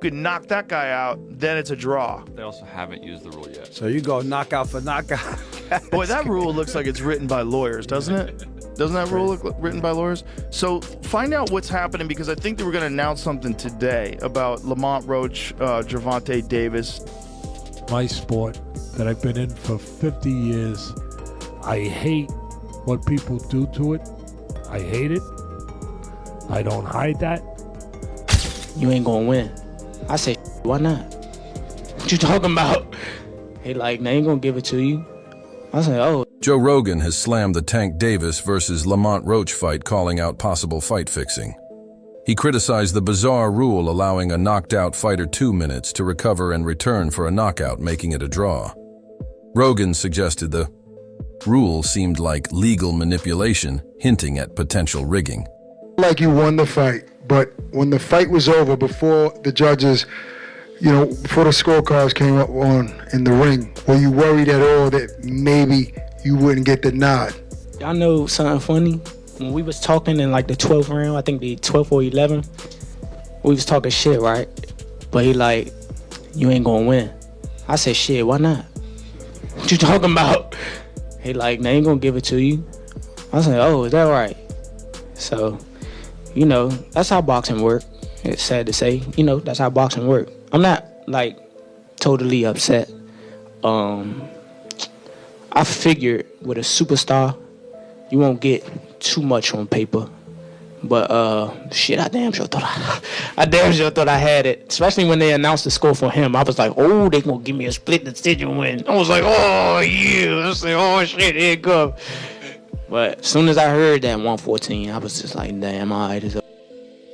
can knock that guy out, then it's a draw. They also haven't used the rule yet. So you go knockout for knockout. Boy, that rule looks like it's written by lawyers, doesn't it? Doesn't that rule look written by lawyers? So find out what's happening, because I think they were going to announce something today about Lamont Roach, Gervonta Davis. My sport that I've been in for 50 years, I hate what people do to it. I hate it. I don't hide that. You ain't gonna win. I say, why not? What you talking about? He like, they ain't gonna give it to you. I say, oh. Joe Rogan has slammed the Tank Davis versus Lamont Roach fight, calling out possible fight fixing. He criticized the bizarre rule allowing a knocked-out fighter 2 minutes to recover and return for a knockout, making it a draw. Rogan suggested the rule seemed like legal manipulation, hinting at potential rigging. Like you won the fight, but when the fight was over, before the judges, before the scorecards came up in the ring, were you worried at all that maybe you wouldn't get the nod? Y'all know something funny? When we was talking in like the 12th round, I think the 12th or 11th, we was talking shit, right? But he like, you ain't gonna win. I said, shit, why not? What you talking about? He like, they ain't gonna give it to you. I said, oh, is that right? So, that's how boxing work. It's sad to say, that's how boxing work. I'm not like totally upset. I figured with a superstar, you won't get too much on paper. But shit, I damn sure thought I had it. Especially when they announced the score for him. I was like, oh, they gonna give me a split decision win. I was like, oh yeah. I was like, oh shit, here it come. But as soon as I heard that 114, I was just like, damn, all right.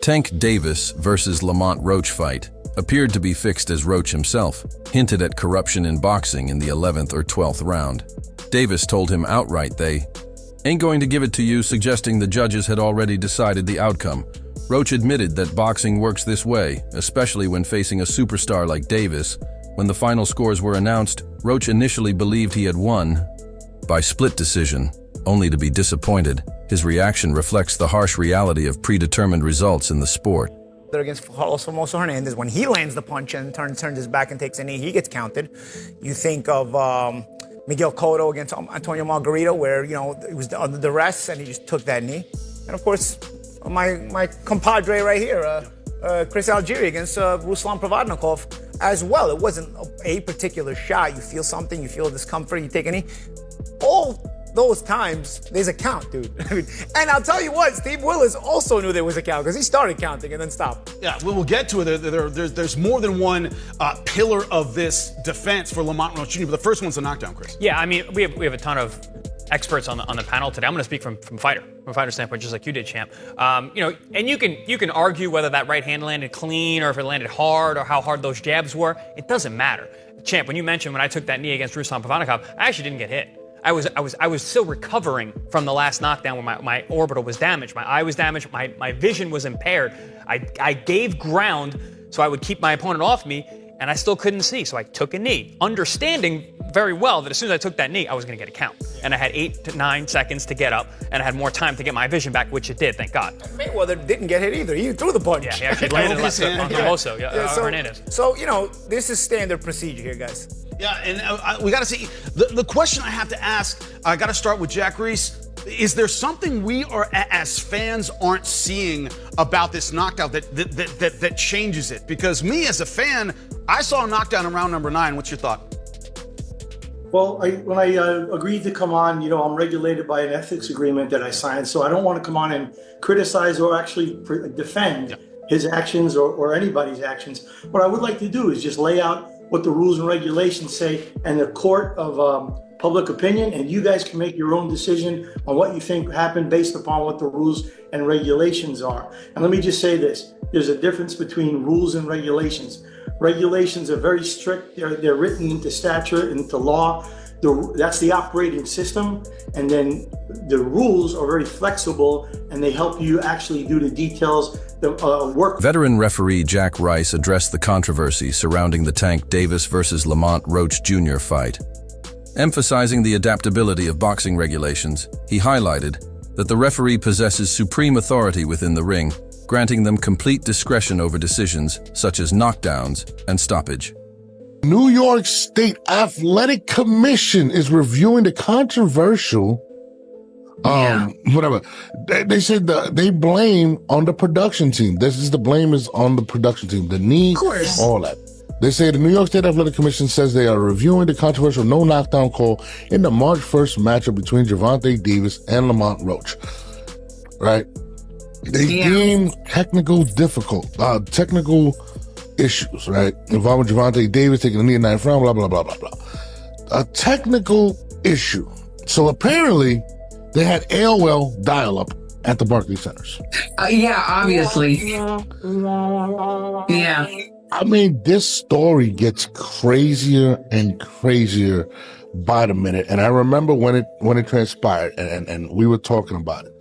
Tank Davis versus Lamont Roach fight appeared to be fixed as Roach himself hinted at corruption in boxing in the 11th or 12th round. Davis told him outright they ain't going to give it to you, suggesting the judges had already decided the outcome. Roach admitted that boxing works this way, especially when facing a superstar like Davis. When the final scores were announced, Roach initially believed he had won by split decision, only to be disappointed. His reaction reflects the harsh reality of predetermined results in the sport. Against Carlos Famoso Hernandez, when he lands the punch and turns his back and takes a knee, he gets counted. You think of Miguel Cotto against Antonio Margarito, where it was under duress and he just took that knee. And of course, my compadre right here, Chris Algieri against Ruslan Provodnikov as well. It wasn't a particular shot. You feel something, you feel discomfort, you take a knee. All those times, there's a count, dude. And I'll tell you what, Steve Willis also knew there was a count because he started counting and then stopped. Yeah, we'll get to it. There's more than one pillar of this defense for Lamont Roach Jr., but the first one's a knockdown, Chris. Yeah, I mean, we have a ton of experts on the panel today. I'm going to speak from a fighter standpoint, just like you did, champ. And you can argue whether that right hand landed clean or if it landed hard or how hard those jabs were. It doesn't matter. Champ, when you mentioned when I took that knee against Ruslan Provodnikov, I actually didn't get hit. I was still recovering from the last knockdown where my orbital was damaged. My eye was damaged. My vision was impaired. I gave ground so I would keep my opponent off me, and I still couldn't see. So I took a knee, understanding very well that as soon as I took that knee, I was going to get a count. And I had 8 to 9 seconds to get up, and I had more time to get my vision back, which it did, thank God. Mayweather didn't get hit either. He threw the punch. Yeah, he actually landed left hook on Famoso, Hernandez. So, this is standard procedure here, guys. Yeah, and we got to see. The question I have to ask, I got to start with Jack Reese. Is there something we are, as fans, aren't seeing about this knockdown that changes it? Because me, as a fan, I saw a knockdown in round number 9. What's your thought? Well, when I agreed to come on, I'm regulated by an ethics agreement that I signed, so I don't want to come on and criticize or actually defend his actions or anybody's actions. What I would like to do is just lay out what the rules and regulations say and the court of public opinion, and you guys can make your own decision on what you think happened based upon what the rules and regulations are. And let me just say this, there's a difference between rules and regulations. Regulations are very strict, they're written into statute, into law. That's the operating system, and then the rules are very flexible and they help you actually do the details, work. Veteran referee Jack Rice addressed the controversy surrounding the Tank Davis versus Lamont Roach Jr. fight. Emphasizing the adaptability of boxing regulations, he highlighted that the referee possesses supreme authority within the ring, granting them complete discretion over decisions such as knockdowns and stoppage. New York State Athletic Commission is reviewing the controversial, whatever. They said they blame on the production team. The blame is on the production team. The knee, all that. They say the New York State Athletic Commission says they are reviewing the controversial no knockdown call in the March 1st matchup between Gervonta Davis and Lamont Roach. Right? They deem technical issues, right? Involving Gervonta Davis taking a knee in the 9th round, blah, blah, blah, blah, blah. A technical issue. So apparently they had AOL dial-up at the Barclays Centers. Yeah, obviously. Yeah. I mean, this story gets crazier and crazier by the minute. And I remember when it transpired and we were talking about it.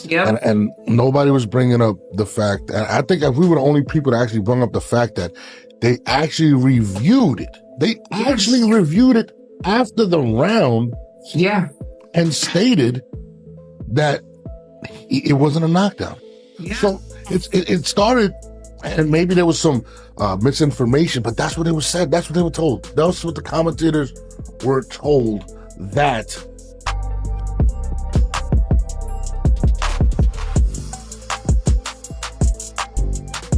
Yep. And nobody was bringing up the fact, and I think if we were the only people that actually brought up the fact that they actually reviewed it. They actually reviewed it after the round. Yeah. And stated that it wasn't a knockdown. Yeah. So it started, and maybe there was some misinformation, but that's what it was said. That's what they were told. That's what the commentators were told, that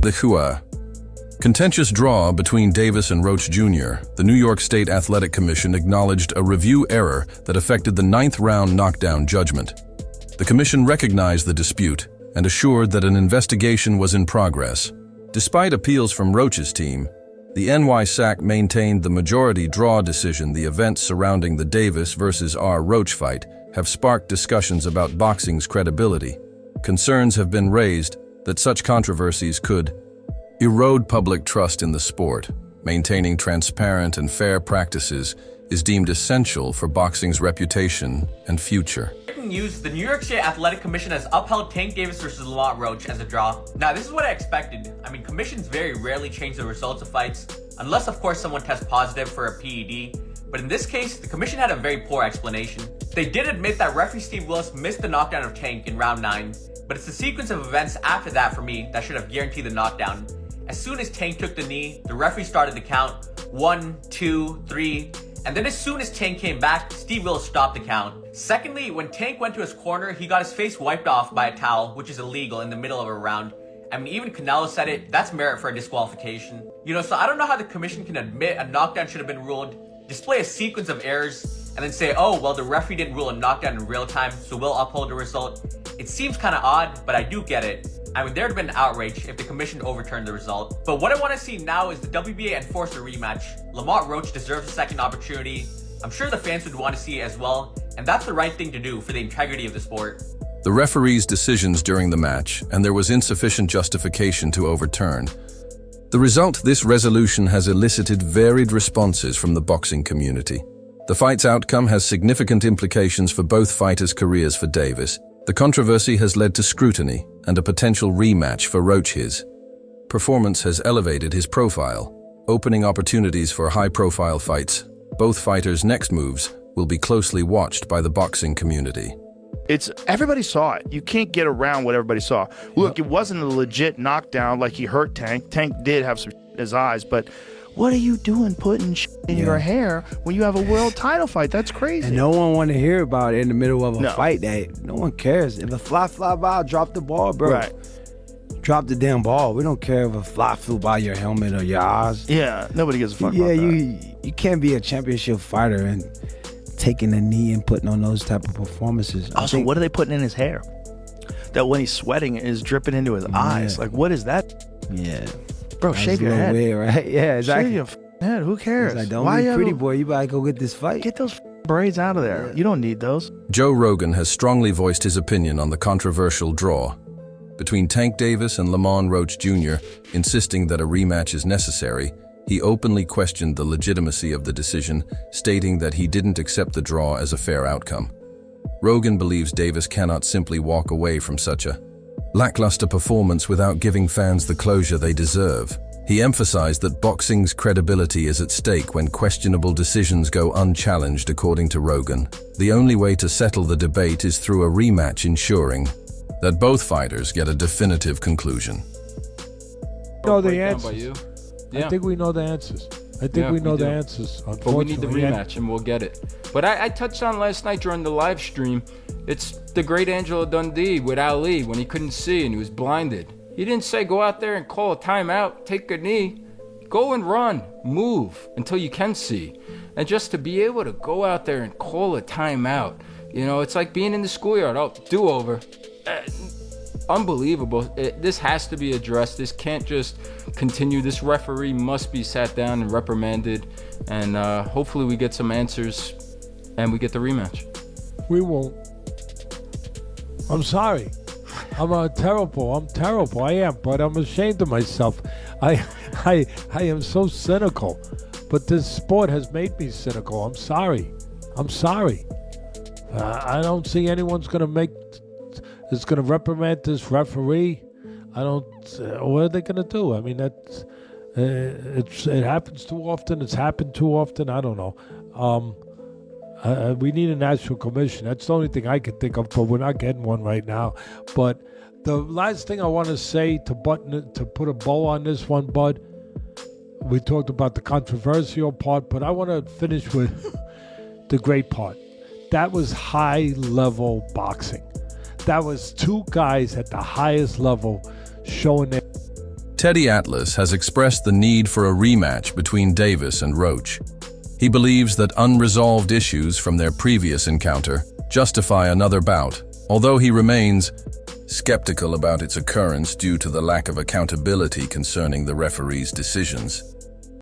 The Hua. Contentious draw between Davis and Roach Jr., the New York State Athletic Commission acknowledged a review error that affected the 9th round knockdown judgment. The commission recognized the dispute and assured that an investigation was in progress. Despite appeals from Roach's team, the NYSAC maintained the majority draw decision. The events surrounding the Davis versus R. Roach fight have sparked discussions about boxing's credibility. Concerns have been raised that such controversies could erode public trust in the sport. Maintaining transparent and fair practices is deemed essential for boxing's reputation and future. Breaking news, the New York State Athletic Commission has upheld Tank Davis versus Lamont Roach as a draw. Now, this is what I expected. I mean, commissions very rarely change the results of fights, unless of course someone tests positive for a PED. But in this case, the commission had a very poor explanation. They did admit that referee Steve Willis missed the knockdown of Tank in round 9, but it's the sequence of events after that for me that should have guaranteed the knockdown. As soon as Tank took the knee, the referee started the count 1, 2, 3, and then as soon as Tank came back, Steve Willis stopped the count. Secondly, when Tank went to his corner, he got his face wiped off by a towel, which is illegal in the middle of a round. I mean, even Canelo said it, that's merit for a disqualification. You know, so I don't know how the commission can admit a knockdown should have been ruled, display a sequence of errors, and then say, oh, well, the referee didn't rule a knockdown in real time, so we'll uphold the result. It seems kind of odd, but I do get it. I mean, there'd been outrage if the commission overturned the result. But what I want to see now is the WBA enforce a rematch. Lamont Roach deserves a second opportunity. I'm sure the fans would want to see it as well, and that's the right thing to do for the integrity of the sport. The referee's decisions during the match, and there was insufficient justification to overturn. The result, this resolution has elicited varied responses from the boxing community. The fight's outcome has significant implications for both fighters' careers. For Davis, the controversy has led to scrutiny and a potential rematch for Roach. His performance has elevated his profile, opening opportunities for high-profile fights. Both fighters' next moves will be closely watched by the boxing community. Everybody saw it. You can't get around what everybody saw. Look, it wasn't a legit knockdown like he hurt Tank. Tank did have some in his eyes, but what are you doing putting in your hair when you have a world title fight? That's crazy. And no one want to hear about it in the middle of a fight. That no one cares. If a fly by, drop the ball, bro. Right. Drop the damn ball. We don't care if a fly flew by your helmet or your eyes. Yeah, nobody gives a fuck about that. You can't be a championship fighter and taking a knee and putting on those type of performances. Also, what are they putting in his hair? That when he's sweating, it is dripping into his eyes. Like, what is that? Yeah. Bro, shave your head. Weird, right? Yeah, exactly. Shave your head. Who cares? Like, don't be pretty boy. You better go get this fight. Get those braids out of there. You don't need those. Joe Rogan has strongly voiced his opinion on the controversial draw between Tank Davis and Lamont Roach Jr., insisting that a rematch is necessary. He openly questioned the legitimacy of the decision, stating that he didn't accept the draw as a fair outcome. Rogan believes Davis cannot simply walk away from such a lackluster performance without giving fans the closure they deserve. He emphasized that boxing's credibility is at stake when questionable decisions go unchallenged. According to Rogan, the only way to settle the debate is through a rematch, ensuring that both fighters get a definitive conclusion. We know the Breakdown by answers. you. I Yeah. think we know the answers. I think we know the answers. But we need the Unfortunately, rematch, and we'll get it. But I touched on last night during the live stream. It's the great Angelo Dundee with Ali when he couldn't see and he was blinded. He didn't say go out there and call a timeout, take a knee. Go and run, move until you can see. And just to be able to go out there and call a timeout, you know, it's like being in the schoolyard. Oh, do over. Unbelievable. This has to be addressed. This can't just continue. This referee must be sat down and reprimanded. And hopefully we get some answers and we get the rematch. we won't. I'm sorry. I'm terrible. I am, but I'm ashamed of myself. I am so cynical. But this sport has made me cynical. I'm sorry. I don't see anyone's gonna reprimand this referee. I don't. What are they gonna do? I mean, it happens too often. It's happened too often. I don't know. We need a national commission. That's the only thing I can think of, but we're not getting one right now. But the last thing I want to say to put a bow on this one, Bud, we talked about the controversial part, but I want to finish with the great part. That was high-level boxing. That was two guys at the highest level showing their... Teddy Atlas has expressed the need for a rematch between Davis and Roach. He believes that unresolved issues from their previous encounter justify another bout, although he remains skeptical about its occurrence due to the lack of accountability concerning the referee's decisions.